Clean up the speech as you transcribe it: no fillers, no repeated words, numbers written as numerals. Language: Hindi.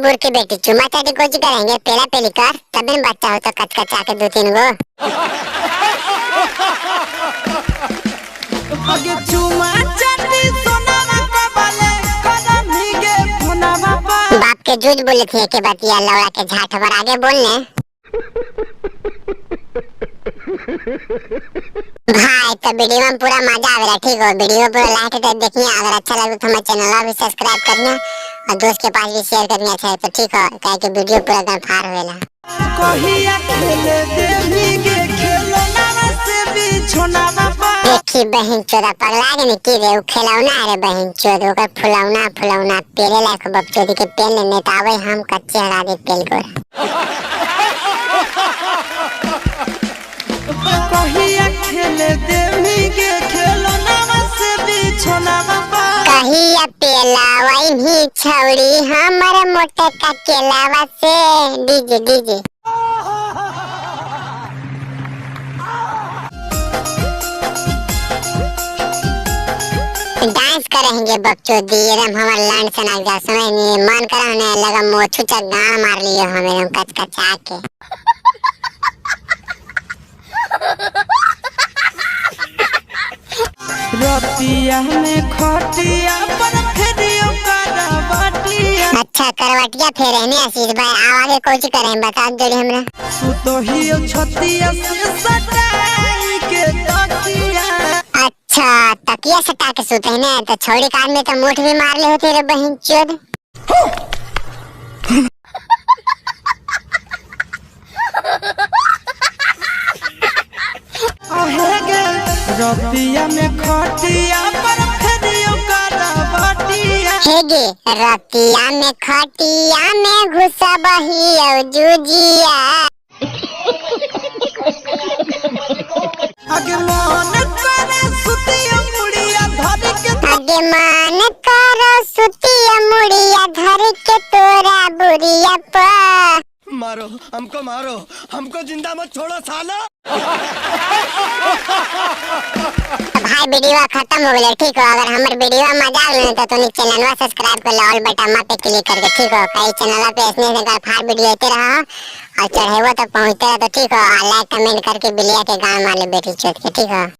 बुर की बेटी चुमा चाटी कुछ करेंगे पहला पहली कर तब बच्चा हो तो कच कच आके 2-3 गो बाप के झूठ बोले थे के बतिया लौड़ा के झाट पर आगे बोलने भाई तो वीडियो में पूरा मजा आवेला ठीक हो वीडियो पूरा लाइक कर देखिए अगर अच्छा लगे तो हमारे चैनल भी सब्सक्राइब करना और दोस्त के पास भी शेयर करना चाहिए तो ठीक हो काहे कि वीडियो पूरा एकदम फार होवेला कहिया खेले देवी के खेलो ना से भी छोना बाबा देखी बहन चोदा पगला के की रे उ खेलौना रे बहन चोद ओकर फुलौना पेरे लायक बकचोदी के पेन लेने त आवे हम कच्चे हरा दे पेल को कहिया खेले देवी के खेलो ना से भी छोना बाबा कहिया पेलावई भी छौड़ी हमर मोटे का केलावा से डीजे डांस करेंगे बकचोदी एकदम हमार लंड से ना समझ नहीं मन करा ने लगा मोछू चा गाड़ मार लियो हम एकदम कचकचा के रतिया में खटिया पर फेरियो करवटिया अच्छा करवटिया फेरे ने आशीष भाई आवाज कुछ करें बता दे हमरा सुतोहियो छतिया से सटाई के तकिया अच्छा तकिया सटा के सुते ने तो छोड़ी कान में तो मुठ भी मार ले होते रे बहन चोद रतिया में खटिया पर फेरियो करवटिया हेगे रतिया में खटिया में घुसा बहियो जुजिया आगे मन करे सुतिया मुड़िया धर के तोरा बुढ़िया पर मारो हमको जिंदा मत छोड़ो साला भाई वीडियो खत्म हो गया ठीक हो अगर हमारे वीडियो मजा आवे तो नीचे चैनल सब्सक्राइब कर लो ऑल बटन पे क्लिक करके ठीक हो कई चैनल पे ऐसे से फाड़ वीडियो लेते रहो और चढ़ेवो तो पहुंचते रहो तो ठीक हो लाइक कमेंट करके बिलिया के गांव वाले बेटी चोट के ठीक हो।